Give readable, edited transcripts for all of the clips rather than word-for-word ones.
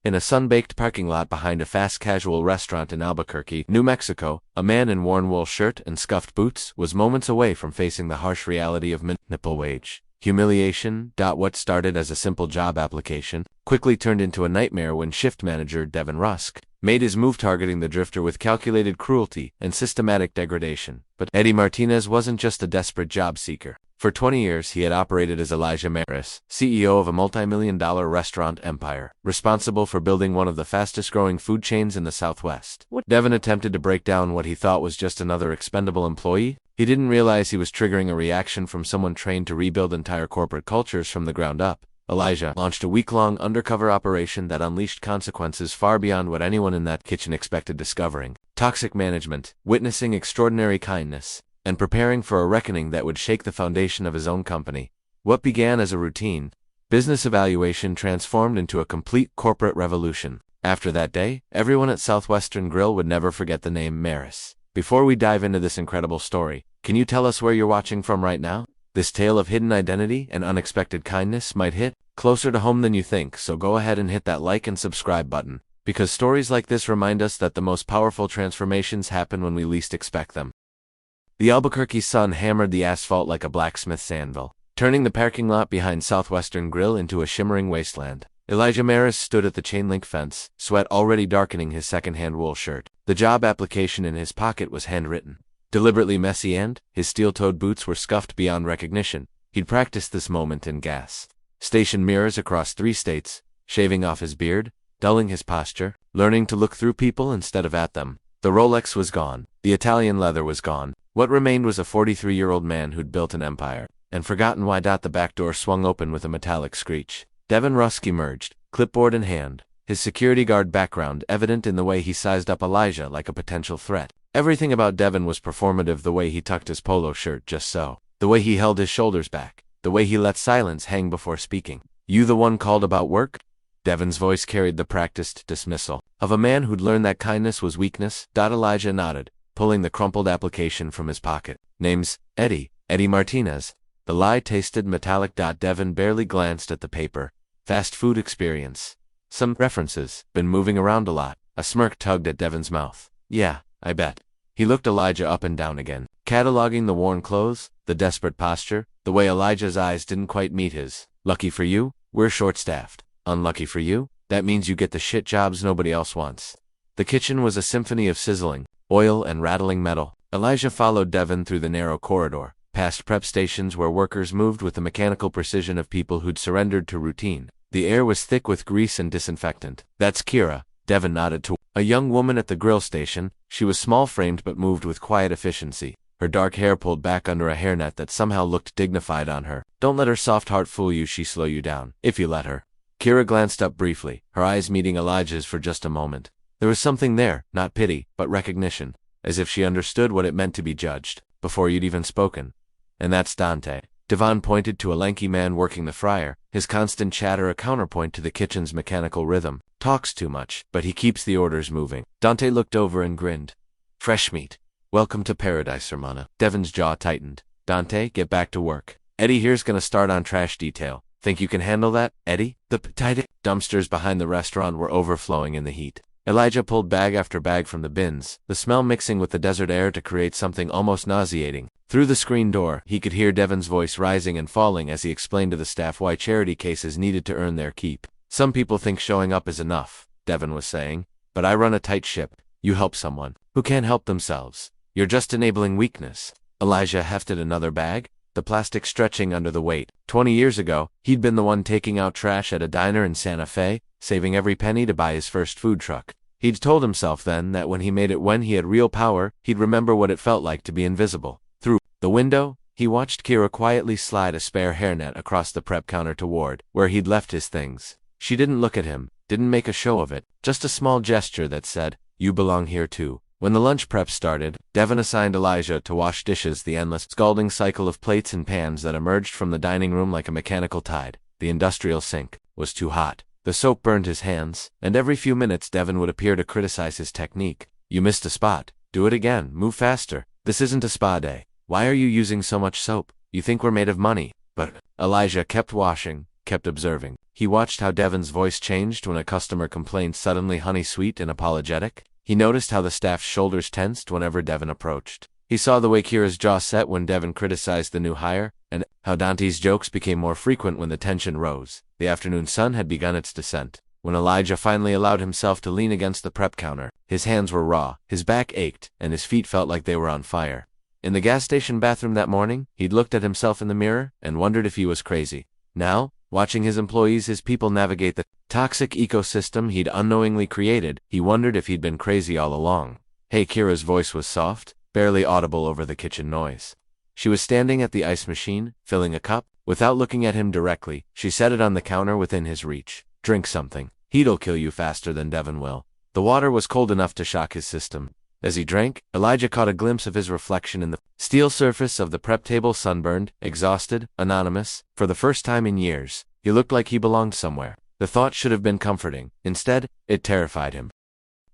In a sun-baked parking lot behind a fast-casual restaurant in Albuquerque, New Mexico, a man in worn wool shirt and scuffed boots was moments away from facing the harsh reality of minimum wage. Humiliation. What started as a simple job application quickly turned into a nightmare when shift manager Devon Rusk made his move, targeting the drifter with calculated cruelty and systematic degradation. But Eddie Martinez wasn't just a desperate job seeker. For 20 years, he had operated as Elijah Marris, CEO of a multi-million-dollar restaurant empire, responsible for building one of the fastest-growing food chains in the Southwest. Devon attempted to break down what he thought was just another expendable employee. He didn't realize he was triggering a reaction from someone trained to rebuild entire corporate cultures from the ground up. Elijah launched a week-long undercover operation that unleashed consequences far beyond what anyone in that kitchen expected, discovering toxic management, witnessing extraordinary kindness, and preparing for a reckoning that would shake the foundation of his own company. What began as a routine business evaluation transformed into a complete corporate revolution. After that day, everyone at Southwestern Grill would never forget the name Marris. Before we dive into this incredible story, can you tell us where you're watching from right now? This tale of hidden identity and unexpected kindness might hit closer to home than you think, so go ahead and hit that like and subscribe button, because stories like this remind us that the most powerful transformations happen when we least expect them. The Albuquerque sun hammered the asphalt like a blacksmith's anvil, turning the parking lot behind Southwestern Grill into a shimmering wasteland. Elijah Marris stood at the chain-link fence, sweat already darkening his second-hand wool shirt. The job application in his pocket was handwritten, deliberately messy, and his steel-toed boots were scuffed beyond recognition. He'd practiced this moment in gas station mirrors across 3 states, shaving off his beard, dulling his posture, learning to look through people instead of at them. The Rolex was gone. The Italian leather was gone. What remained was a 43-year-old man who'd built an empire, and forgotten why. The back door swung open with a metallic screech. Devon Rusk emerged, clipboard in hand, his security guard background evident in the way he sized up Elijah like a potential threat. Everything about Devon was performative: the way he tucked his polo shirt just so, the way he held his shoulders back, the way he let silence hang before speaking. "You the one called about work?" Devon's voice carried the practiced dismissal of a man who'd learned that kindness was weakness. Elijah nodded, pulling the crumpled application from his pocket. "Name's Eddie Martinez." The lie tasted metallic. Devon barely glanced at the paper. "Fast food experience. Some references. Been moving around a lot." A smirk tugged at Devon's mouth. "Yeah, I bet." He looked Elijah up and down again, cataloging the worn clothes, the desperate posture, the way Elijah's eyes didn't quite meet his. "Lucky for you, we're short-staffed. Unlucky for you, that means you get the shit jobs nobody else wants." The kitchen was a symphony of sizzling oil and rattling metal. Elijah followed Devon through the narrow corridor, past prep stations where workers moved with the mechanical precision of people who'd surrendered to routine. The air was thick with grease and disinfectant. "That's Kira," Devon nodded to a young woman at the grill station. She was small-framed but moved with quiet efficiency, her dark hair pulled back under a hairnet that somehow looked dignified on her. "Don't let her soft heart fool you. She slow you down, if you let her." Kira glanced up briefly, her eyes meeting Elijah's for just a moment. There was something there, not pity, but recognition, as if she understood what it meant to be judged, before you'd even spoken. "And that's Dante." Devon pointed to a lanky man working the fryer, his constant chatter a counterpoint to the kitchen's mechanical rhythm. "Talks too much, but he keeps the orders moving." Dante looked over and grinned. "Fresh meat. Welcome to paradise, hermana." Devon's jaw tightened. "Dante, get back to work. Eddie here's gonna start on trash detail. Think you can handle that, Eddie?" The dumpsters behind the restaurant were overflowing in the heat. Elijah pulled bag after bag from the bins, the smell mixing with the desert air to create something almost nauseating. Through the screen door, he could hear Devon's voice rising and falling as he explained to the staff why charity cases needed to earn their keep. "Some people think showing up is enough," Devon was saying, "but I run a tight ship. You help someone who can't help themselves, you're just enabling weakness." Elijah hefted another bag, the plastic stretching under the weight. 20 years ago, he'd been the one taking out trash at a diner in Santa Fe, saving every penny to buy his first food truck. He'd told himself then that when he made it, when he had real power, he'd remember what it felt like to be invisible. Through the window, he watched Kira quietly slide a spare hairnet across the prep counter toward where he'd left his things. She didn't look at him, didn't make a show of it, just a small gesture that said, "You belong here too." When the lunch prep started, Devon assigned Elijah to wash dishes, the endless, scalding cycle of plates and pans that emerged from the dining room like a mechanical tide. The industrial sink was too hot. The soap burned his hands, and every few minutes Devon would appear to criticize his technique. "You missed a spot. Do it again. Move faster. This isn't a spa day. Why are you using so much soap? You think we're made of money?" But Elijah kept washing, kept observing. He watched how Devon's voice changed when a customer complained, suddenly honey-sweet and apologetic. He noticed how the staff's shoulders tensed whenever Devon approached. He saw the way Kira's jaw set when Devon criticized the new hire, and how Dante's jokes became more frequent when the tension rose. The afternoon sun had begun its descent. When Elijah finally allowed himself to lean against the prep counter, his hands were raw, his back ached, and his feet felt like they were on fire. In the gas station bathroom that morning, he'd looked at himself in the mirror and wondered if he was crazy. Now, watching his employees, his people navigate the toxic ecosystem he'd unknowingly created, he wondered if he'd been crazy all along. Hey, Kira's voice was soft, barely audible over the kitchen noise. She was standing at the ice machine, filling a cup. Without looking at him directly, she set it on the counter within his reach. Drink something. Heat'll kill you faster than Devon will. The water was cold enough to shock his system. As he drank, Elijah caught a glimpse of his reflection in the steel surface of the prep table, sunburned, exhausted, anonymous. For the first time in years, he looked like he belonged somewhere. The thought should have been comforting. Instead, it terrified him.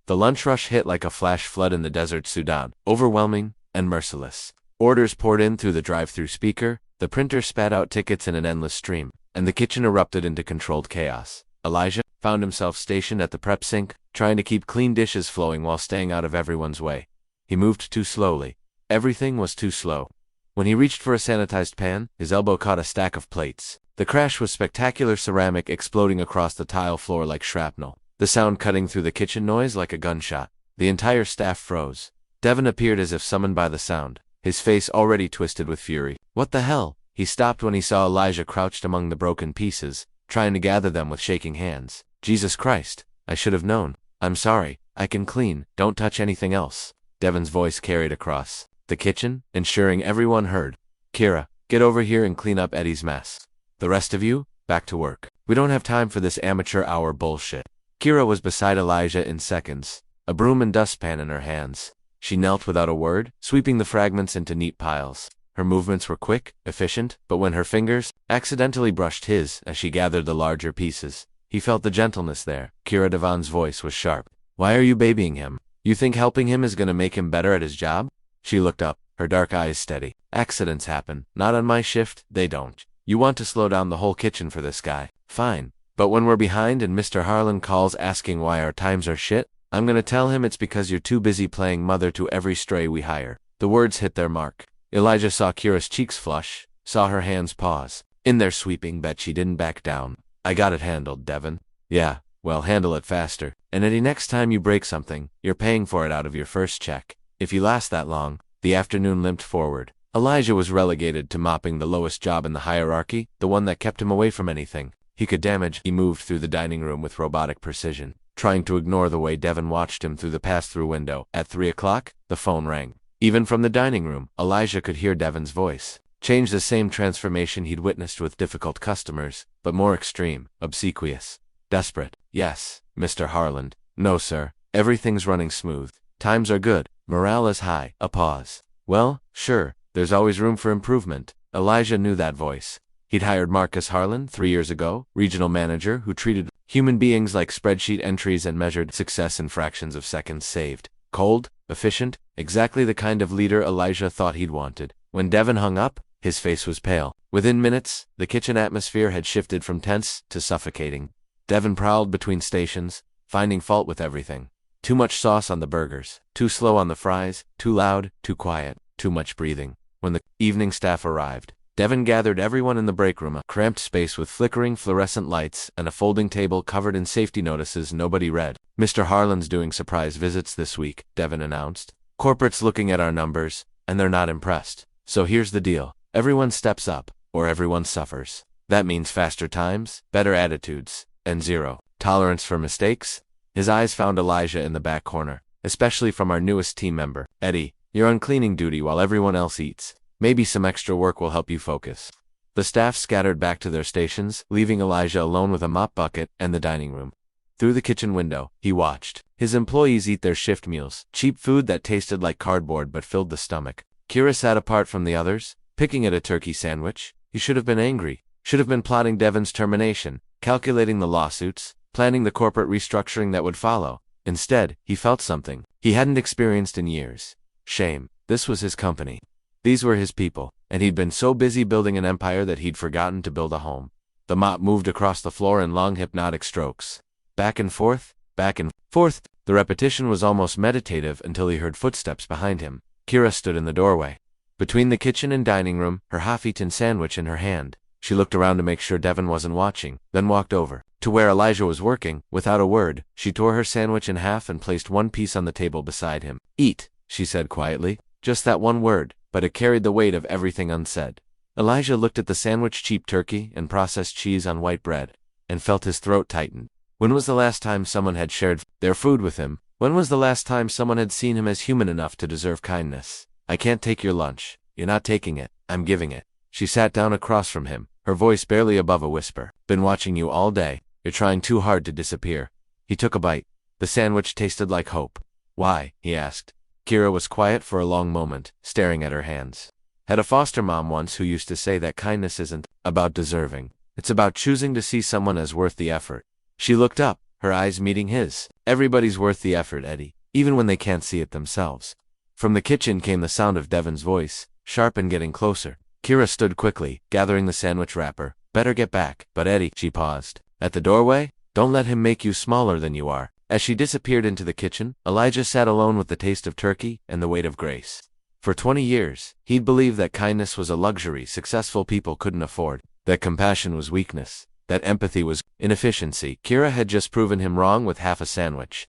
The lunch rush hit like a flash flood in the desert Sudan, overwhelming and merciless. Orders poured in through the drive-through speaker, the printer spat out tickets in an endless stream, and the kitchen erupted into controlled chaos. Elijah found himself stationed at the prep sink, trying to keep clean dishes flowing while staying out of everyone's way. He moved too slowly. Everything was too slow. When he reached for a sanitized pan, his elbow caught a stack of plates. The crash was spectacular, ceramic exploding across the tile floor like shrapnel, the sound cutting through the kitchen noise like a gunshot. The entire staff froze. Devon appeared as if summoned by the sound, his face already twisted with fury. What the hell? He stopped when he saw Elijah crouched among the broken pieces, trying to gather them with shaking hands. Jesus Christ, I should have known. I'm sorry, I can clean, don't touch anything else. Devon's voice carried across the kitchen, ensuring everyone heard. Kira, get over here and clean up Eddie's mess. The rest of you, back to work. We don't have time for this amateur hour bullshit. Kira was beside Elijah in seconds, a broom and dustpan in her hands. She knelt without a word, sweeping the fragments into neat piles. Her movements were quick, efficient, but when her fingers accidentally brushed his as she gathered the larger pieces, he felt the gentleness there. Kira Devon's voice was sharp. Why are you babying him? You think helping him is gonna make him better at his job? She looked up, her dark eyes steady. Accidents happen. Not on my shift, they don't. You want to slow down the whole kitchen for this guy. Fine. But when we're behind and Mr. Harlan calls asking why our times are shit, I'm gonna tell him it's because you're too busy playing mother to every stray we hire. The words hit their mark. Elijah saw Kira's cheeks flush, saw her hands pause. In their sweeping, bet she didn't back down. I got it handled, Devon. Yeah, well, handle it faster. And Eddie, next time you break something, you're paying for it out of your first check. If you last that long. The afternoon limped forward. Elijah was relegated to mopping the lowest job in the hierarchy, the one that kept him away from anything he could damage. He moved through the dining room with robotic precision, trying to ignore the way Devon watched him through the pass-through window. At 3 o'clock, the phone rang. Even from the dining room, Elijah could hear Devon's voice. Change, the same transformation he'd witnessed with difficult customers, but more extreme, obsequious, desperate. Yes, Mr. Harland. No, sir. Everything's running smooth. Times are good. Morale is high. A pause. Well, sure, there's always room for improvement. Elijah knew that voice. He'd hired Marcus Harlan 3 years ago, regional manager who treated human beings like spreadsheet entries and measured success in fractions of seconds saved. Cold, efficient, exactly the kind of leader Elijah thought he'd wanted. When Devon hung up, his face was pale. Within minutes, the kitchen atmosphere had shifted from tense to suffocating. Devon prowled between stations, finding fault with everything. Too much sauce on the burgers, too slow on the fries, too loud, too quiet, too much breathing. When the evening staff arrived, Devon gathered everyone in the break room, a cramped space with flickering fluorescent lights and a folding table covered in safety notices nobody read. Mr. Harlan's doing surprise visits this week, Devon announced. Corporate's looking at our numbers, and they're not impressed. So here's the deal. Everyone steps up, or everyone suffers. That means faster times, better attitudes, and zero tolerance for mistakes. His eyes found Elijah in the back corner, especially from our newest team member. Eddie, you're on cleaning duty while everyone else eats. Maybe some extra work will help you focus. The staff scattered back to their stations, leaving Elijah alone with a mop bucket and the dining room. Through the kitchen window, he watched his employees eat their shift meals, cheap food that tasted like cardboard but filled the stomach. Kira sat apart from the others, picking at a turkey sandwich. He should have been angry, should have been plotting Devon's termination, calculating the lawsuits, planning the corporate restructuring that would follow. Instead, he felt something he hadn't experienced in years. Shame. This was his company. These were his people, and he'd been so busy building an empire that he'd forgotten to build a home. The mop moved across the floor in long hypnotic strokes. Back and forth, back and forth. The repetition was almost meditative until he heard footsteps behind him. Kira stood in the doorway. Between the kitchen and dining room, her half-eaten sandwich in her hand. She looked around to make sure Devon wasn't watching, then walked over to where Elijah was working. Without a word, she tore her sandwich in half and placed one piece on the table beside him. "Eat," she said quietly. Just that one word, but it carried the weight of everything unsaid. Elijah looked at the sandwich, cheap turkey and processed cheese on white bread, and felt his throat tighten. When was the last time someone had shared their food with him? When was the last time someone had seen him as human enough to deserve kindness? "I can't take your lunch." "You're not taking it. I'm giving it." She sat down across from him, her voice barely above a whisper. "Been watching you all day. You're trying too hard to disappear." He took a bite. The sandwich tasted like hope. "Why?" he asked. Kira was quiet for a long moment, staring at her hands. Had a foster mom once who used to say that kindness isn't about deserving. It's about choosing to see someone as worth the effort. She looked up, her eyes meeting his. "Everybody's worth the effort, Eddie, even when they can't see it themselves." From the kitchen came the sound of Devon's voice, sharp and getting closer. Kira stood quickly, gathering the sandwich wrapper. "Better get back." "But Eddie," she paused. "At the doorway? Don't let him make you smaller than you are." As she disappeared into the kitchen, Elijah sat alone with the taste of turkey and the weight of grace. For 20 years, he'd believed that kindness was a luxury successful people couldn't afford, that compassion was weakness, that empathy was inefficiency. Kira had just proven him wrong with half a sandwich.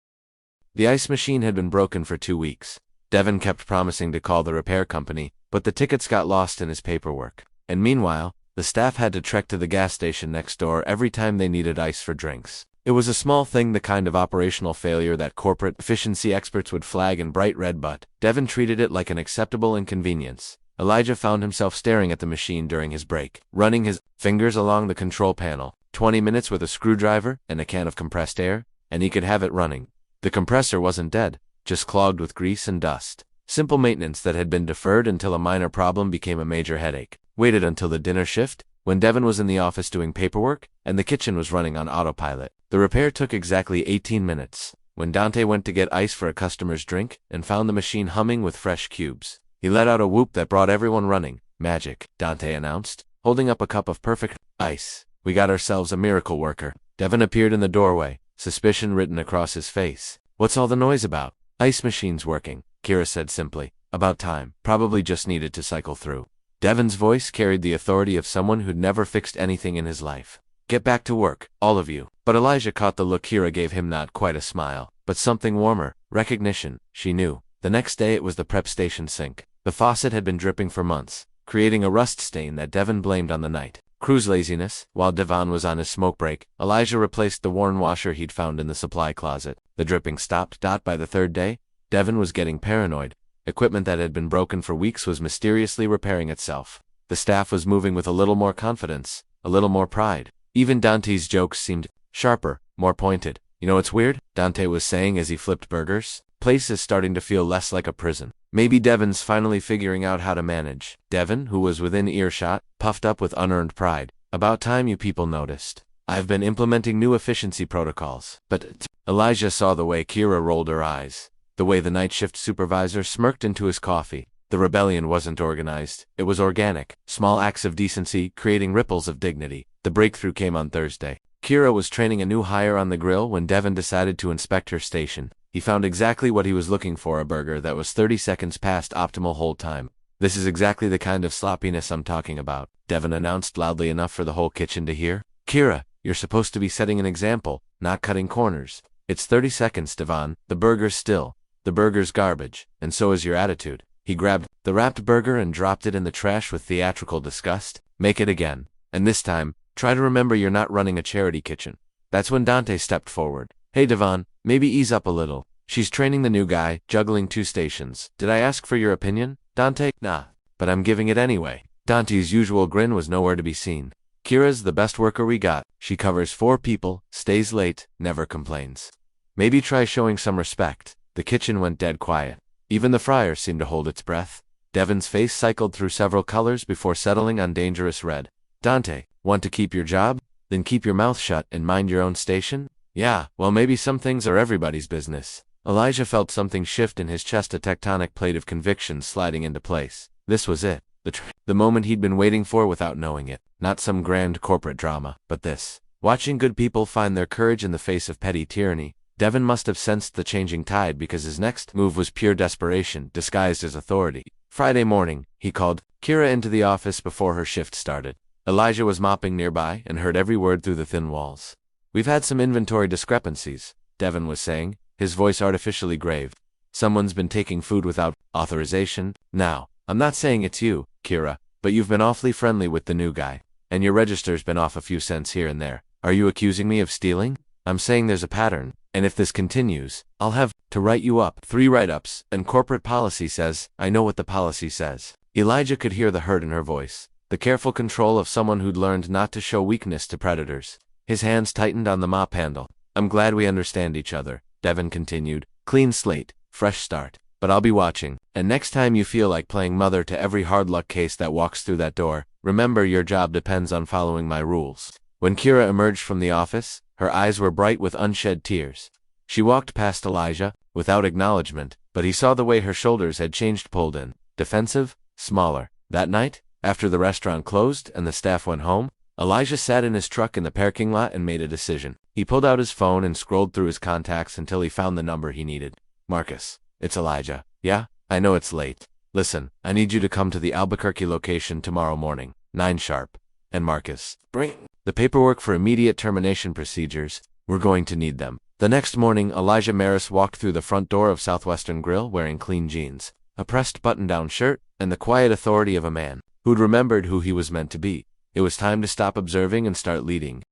The ice machine had been broken for 2 weeks. Devon kept promising to call the repair company, but the tickets got lost in his paperwork. And meanwhile, the staff had to trek to the gas station next door every time they needed ice for drinks. It was a small thing, the kind of operational failure that corporate efficiency experts would flag in bright red, but Devon treated it like an acceptable inconvenience. Elijah found himself staring at the machine during his break, running his fingers along the control panel. 20 minutes with a screwdriver and a can of compressed air, and he could have it running. The compressor wasn't dead, just clogged with grease and dust. Simple maintenance that had been deferred until a minor problem became a major headache. Waited until the dinner shift, when Devon was in the office doing paperwork, and the kitchen was running on autopilot. The repair took exactly 18 minutes. When Dante went to get ice for a customer's drink, and found the machine humming with fresh cubes, he let out a whoop that brought everyone running. "Magic," Dante announced, holding up a cup of perfect ice. "We got ourselves a miracle worker." Devon appeared in the doorway, suspicion written across his face. "What's all the noise about?" "Ice machine's working," Kira said simply. "About time. Probably just needed to cycle through." Devon's voice carried the authority of someone who'd never fixed anything in his life. "Get back to work, all of you." But Elijah caught the look Kira gave him, not quite a smile, but something warmer, recognition. She knew. The next day it was the prep station sink. The faucet had been dripping for months, creating a rust stain that Devon blamed on the night crew's laziness. While Devon was on his smoke break, Elijah replaced the worn washer he'd found in the supply closet. The dripping stopped. By the third day, Devon was getting paranoid. Equipment that had been broken for weeks was mysteriously repairing itself. The staff was moving with a little more confidence, a little more pride. Even Dante's jokes seemed sharper, more pointed. "You know what's weird?" Dante was saying as he flipped burgers. "Place is starting to feel less like a prison. Maybe Devon's finally figuring out how to manage." Devon, who was within earshot, puffed up with unearned pride. "About time you people noticed. I've been implementing new efficiency protocols." But Elijah saw the way Kira rolled her eyes, the way the night shift supervisor smirked into his coffee. The rebellion wasn't organized. It was organic. Small acts of decency, creating ripples of dignity. The breakthrough came on Thursday. Kira was training a new hire on the grill when Devon decided to inspect her station. He found exactly what he was looking for, a burger that was 30 seconds past optimal hold time. "This is exactly the kind of sloppiness I'm talking about," Devon announced loudly enough for the whole kitchen to hear. "Kira, you're supposed to be setting an example, not cutting corners. It's 30 seconds, Devon. The burger's still. The burger's garbage, and so is your attitude." He grabbed the wrapped burger and dropped it in the trash with theatrical disgust. "Make it again. And this time, try to remember you're not running a charity kitchen." That's when Dante stepped forward. "Hey Devon, maybe ease up a little. She's training the new guy, juggling 2 stations. Did I ask for your opinion, Dante?" "Nah, but I'm giving it anyway." Dante's usual grin was nowhere to be seen. "Kira's the best worker we got. She covers 4 people, stays late, never complains. Maybe try showing some respect." The kitchen went dead quiet. Even the fryer seemed to hold its breath. Devon's face cycled through several colors before settling on dangerous red. "Dante, want to keep your job? Then keep your mouth shut and mind your own station?" "Yeah, well maybe some things are everybody's business." Elijah felt something shift in his chest, a tectonic plate of conviction sliding into place. This was it. The moment he'd been waiting for without knowing it. Not some grand corporate drama, but this. Watching good people find their courage in the face of petty tyranny, Devon must have sensed the changing tide because his next move was pure desperation, disguised as authority. Friday morning, he called Kira into the office before her shift started. Elijah was mopping nearby and heard every word through the thin walls. "We've had some inventory discrepancies," Devon was saying, his voice artificially grave. "Someone's been taking food without authorization. Now, I'm not saying it's you, Kira, but you've been awfully friendly with the new guy, and your register's been off a few cents here and there. Are you accusing me of stealing? I'm saying there's a pattern, and if this continues, I'll have to write you up 3 write-ups, and corporate policy says, I know what the policy says." Elijah could hear the hurt in her voice, the careful control of someone who'd learned not to show weakness to predators. His hands tightened on the mop handle. "I'm glad we understand each other," Devon continued. "Clean slate, fresh start. But I'll be watching, and next time you feel like playing mother to every hard luck case that walks through that door, remember your job depends on following my rules." When Kira emerged from the office, her eyes were bright with unshed tears. She walked past Elijah, without acknowledgement, but he saw the way her shoulders had changed, pulled in, defensive, smaller. That night, after the restaurant closed and the staff went home, Elijah sat in his truck in the parking lot and made a decision. He pulled out his phone and scrolled through his contacts until he found the number he needed. "Marcus, it's Elijah." "Yeah, I know it's late. Listen, I need you to come to the Albuquerque location tomorrow morning, 9 sharp. And Marcus, bring the paperwork for immediate termination procedures. We're going to need them." The next morning, Elijah Marris walked through the front door of Southwestern Grill wearing clean jeans, a pressed button-down shirt, and the quiet authority of a man who'd remembered who he was meant to be. It was time to stop observing and start leading.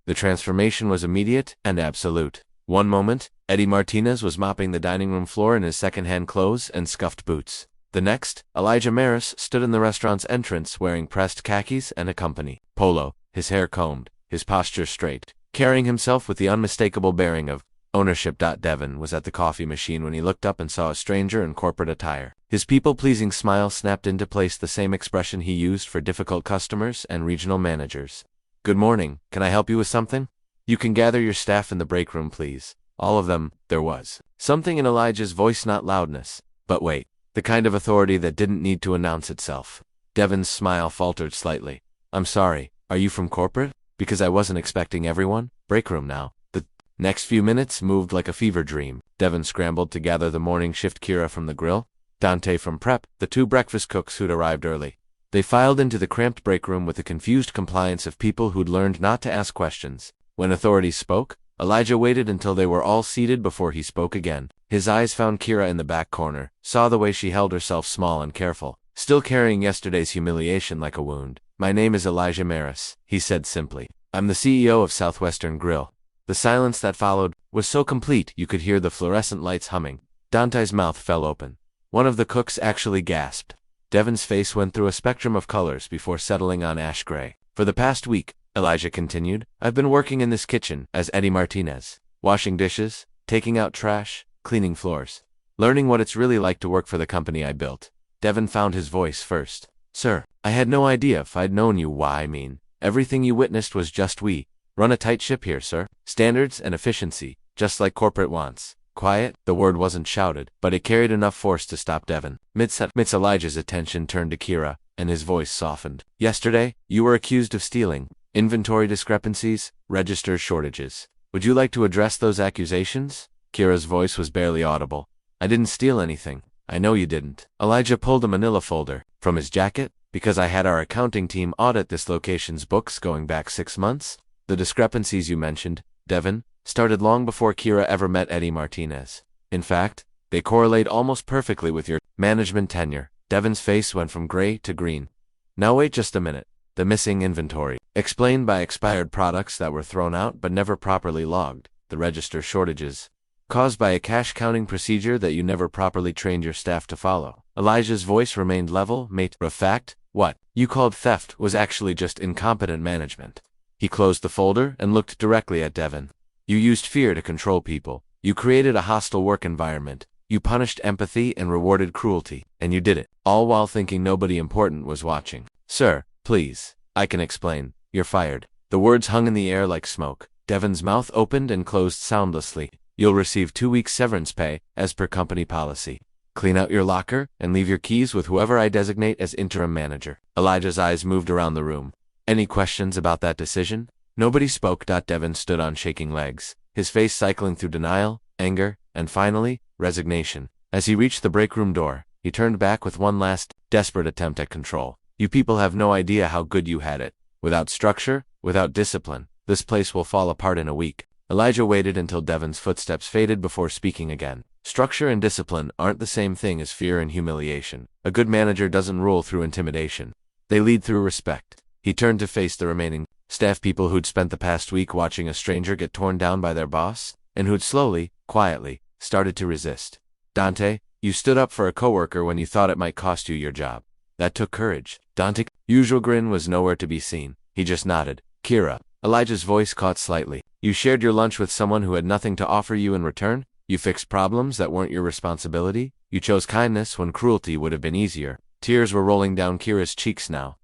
The transformation was immediate and absolute. One moment, Eddie Martinez was mopping the dining room floor in his second-hand clothes and scuffed boots. The next, Elijah Marris stood in the restaurant's entrance wearing pressed khakis and a company polo, his hair combed, his posture straight, carrying himself with the unmistakable bearing of ownership. Devon was at the coffee machine when he looked up and saw a stranger in corporate attire. His people-pleasing smile snapped into place, the same expression he used for difficult customers and regional managers. "Good morning, can I help you with something? You can gather your staff in the break room, please. All of them." There was something in Elijah's voice, not loudness, but weight, the kind of authority that didn't need to announce itself. Devon's smile faltered slightly. "I'm sorry, are you from corporate? Because I wasn't expecting everyone. Break room now." The next few minutes moved like a fever dream. Devon scrambled to gather the morning shift, Kira from the grill, Dante from prep, the 2 breakfast cooks who'd arrived early. They filed into the cramped break room with the confused compliance of people who'd learned not to ask questions. When authorities spoke, Elijah waited until they were all seated before he spoke again. His eyes found Kira in the back corner, saw the way she held herself small and careful, still carrying yesterday's humiliation like a wound. "My name is Elijah Marris," he said simply. "I'm the CEO of Southwestern Grill." The silence that followed was so complete you could hear the fluorescent lights humming. Dante's mouth fell open. One of the cooks actually gasped. Devon's face went through a spectrum of colors before settling on ash gray. "For the past week," Elijah continued, "I've been working in this kitchen as Eddie Martinez, washing dishes, taking out trash, cleaning floors, learning what it's really like to work for the company I built." Devon found his voice first. "Sir, I had no idea if I'd known you. Why, I mean, everything you witnessed was just we run a tight ship here, sir. Standards and efficiency, just like corporate wants." Quiet, the word wasn't shouted, but it carried enough force to stop Devon. Elijah's attention turned to Kira, and his voice softened. "Yesterday, you were accused of stealing. Inventory discrepancies, register shortages. Would you like to address those accusations?" Kira's voice was barely audible. "I didn't steal anything. I know you didn't." Elijah pulled a manila folder from his jacket. "Because I had our accounting team audit this location's books going back 6 months. The discrepancies you mentioned, Devon, started long before Kira ever met Eddie Martinez. In fact, they correlate almost perfectly with your management tenure." Devon's face went from gray to green. "Now wait just a minute. The missing inventory, explained by expired products that were thrown out but never properly logged. The register shortages, caused by a cash counting procedure that you never properly trained your staff to follow." Elijah's voice remained level. "Matter of fact, what you called theft was actually just incompetent management." He closed the folder and looked directly at Devon. "You used fear to control people. You created a hostile work environment. You punished empathy and rewarded cruelty. And you did it, all while thinking nobody important was watching." "Sir, please, I can explain. You're fired." The words hung in the air like smoke. Devon's mouth opened and closed soundlessly. "You'll receive 2 weeks severance pay, as per company policy." Clean out your locker and leave your keys with whoever I designate as interim manager. Elijah's eyes moved around the room. Any questions about that decision? Nobody spoke. Devon stood on shaking legs, his face cycling through denial, anger, and finally, resignation. As he reached the break room door, he turned back with one last, desperate attempt at control. You people have no idea how good you had it. Without structure, without discipline, this place will fall apart in a week. Elijah waited until Devon's footsteps faded before speaking again. Structure and discipline aren't the same thing as fear and humiliation. A good manager doesn't rule through intimidation. They lead through respect. He turned to face the remaining staff people who'd spent the past week watching a stranger get torn down by their boss, and who'd slowly, quietly, started to resist. Dante, you stood up for a coworker when you thought it might cost you your job. That took courage. Dante's usual grin was nowhere to be seen. He just nodded. Kira. Elijah's voice caught slightly. You shared your lunch with someone who had nothing to offer you in return? You fixed problems that weren't your responsibility? You chose kindness when cruelty would have been easier. Tears were rolling down Kira's cheeks now.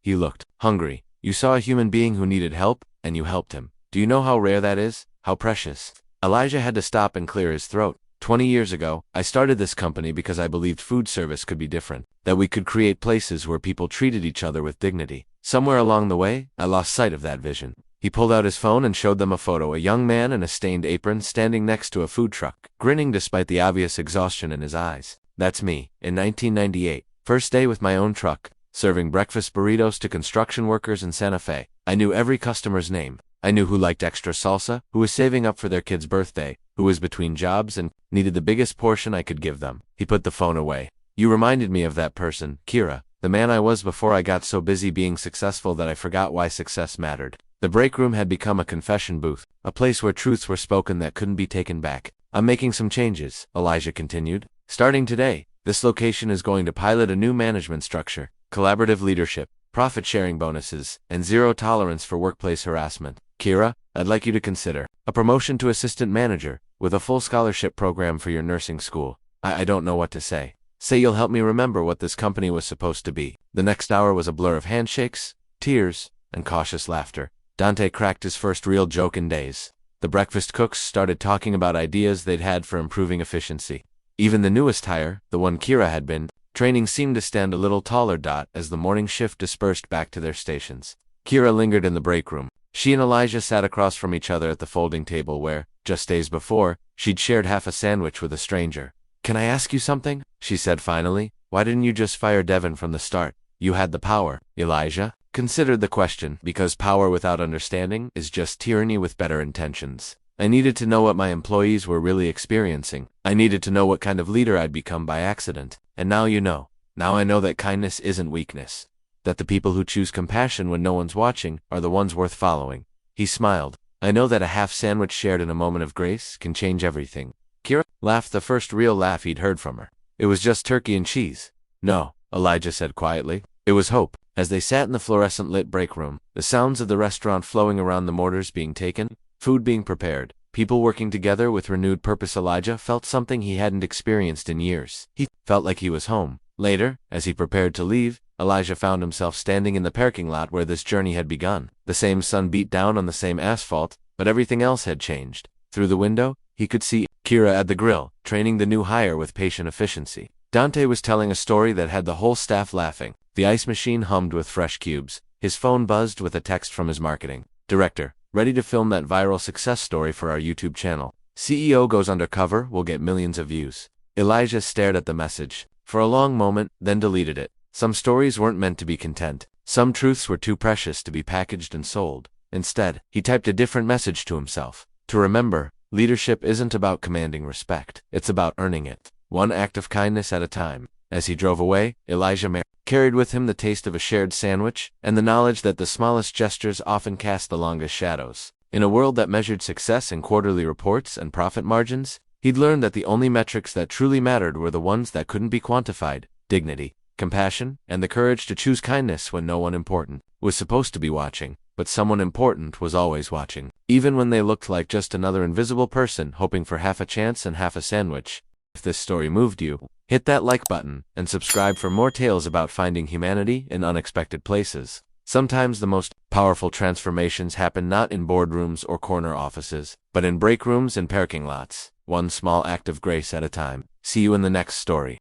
He looked hungry. You saw a human being who needed help, and you helped him. Do you know how rare that is? How precious? Elijah had to stop and clear his throat. 20 years ago, I started this company because I believed food service could be different, that we could create places where people treated each other with dignity. Somewhere along the way, I lost sight of that vision. He pulled out his phone and showed them a photo, a young man in a stained apron standing next to a food truck, grinning despite the obvious exhaustion in his eyes. That's me, in 1998. First day with my own truck, serving breakfast burritos to construction workers in Santa Fe. I knew every customer's name. I knew who liked extra salsa, who was saving up for their kid's birthday, who was between jobs and needed the biggest portion I could give them. He put the phone away. You reminded me of that person, Kira, the man I was before I got so busy being successful that I forgot why success mattered. The break room had become a confession booth, a place where truths were spoken that couldn't be taken back. I'm making some changes, Elijah continued. Starting today, this location is going to pilot a new management structure, collaborative leadership, profit-sharing bonuses, and zero tolerance for workplace harassment. Kira, I'd like you to consider a promotion to assistant manager, with a full scholarship program for your nursing school. I don't know what to say. Say you'll help me remember what this company was supposed to be. The next hour was a blur of handshakes, tears, and cautious laughter. Dante cracked his first real joke in days. The breakfast cooks started talking about ideas they'd had for improving efficiency. Even the newest hire, the one Kira had been training, seemed to stand a little taller. As the morning shift dispersed back to their stations, Kira lingered in the break room. She and Elijah sat across from each other at the folding table where, just days before, she'd shared half a sandwich with a stranger. Can I ask you something? She said finally. Why didn't you just fire Devon from the start? You had the power. Elijah considered the question, because power without understanding is just tyranny with better intentions. I needed to know what my employees were really experiencing. I needed to know what kind of leader I'd become by accident. And now you know. Now I know that kindness isn't weakness. That the people who choose compassion when no one's watching are the ones worth following. He smiled. I know that a half sandwich shared in a moment of grace can change everything. Kira laughed, the first real laugh he'd heard from her. It was just turkey and cheese. No, Elijah said quietly. It was hope. As they sat in the fluorescent-lit break room, the sounds of the restaurant flowing around, the orders being taken, food being prepared, people working together with renewed purpose, Elijah felt something he hadn't experienced in years. He felt like he was home. Later, as he prepared to leave, Elijah found himself standing in the parking lot where this journey had begun. The same sun beat down on the same asphalt, but everything else had changed. Through the window, he could see Kira at the grill, training the new hire with patient efficiency. Dante was telling a story that had the whole staff laughing. The ice machine hummed with fresh cubes. His phone buzzed with a text from his marketing director. Ready to film that viral success story for our YouTube channel. CEO goes undercover, will get millions of views. Elijah stared at the message for a long moment, then deleted it. Some stories weren't meant to be content. Some truths were too precious to be packaged and sold. Instead, he typed a different message to himself. To remember, leadership isn't about commanding respect. It's about earning it, one act of kindness at a time. As he drove away, Elijah Marris carried with him the taste of a shared sandwich and the knowledge that the smallest gestures often cast the longest shadows. In a world that measured success in quarterly reports and profit margins, he'd learned that the only metrics that truly mattered were the ones that couldn't be quantified: dignity, compassion, and the courage to choose kindness when no one important was supposed to be watching. But someone important was always watching, even when they looked like just another invisible person hoping for half a chance and half a sandwich. If this story moved you, hit that like button and subscribe for more tales about finding humanity in unexpected places. Sometimes the most powerful transformations happen not in boardrooms or corner offices, but in break rooms and parking lots. one small act of grace at a time. See you in the next story.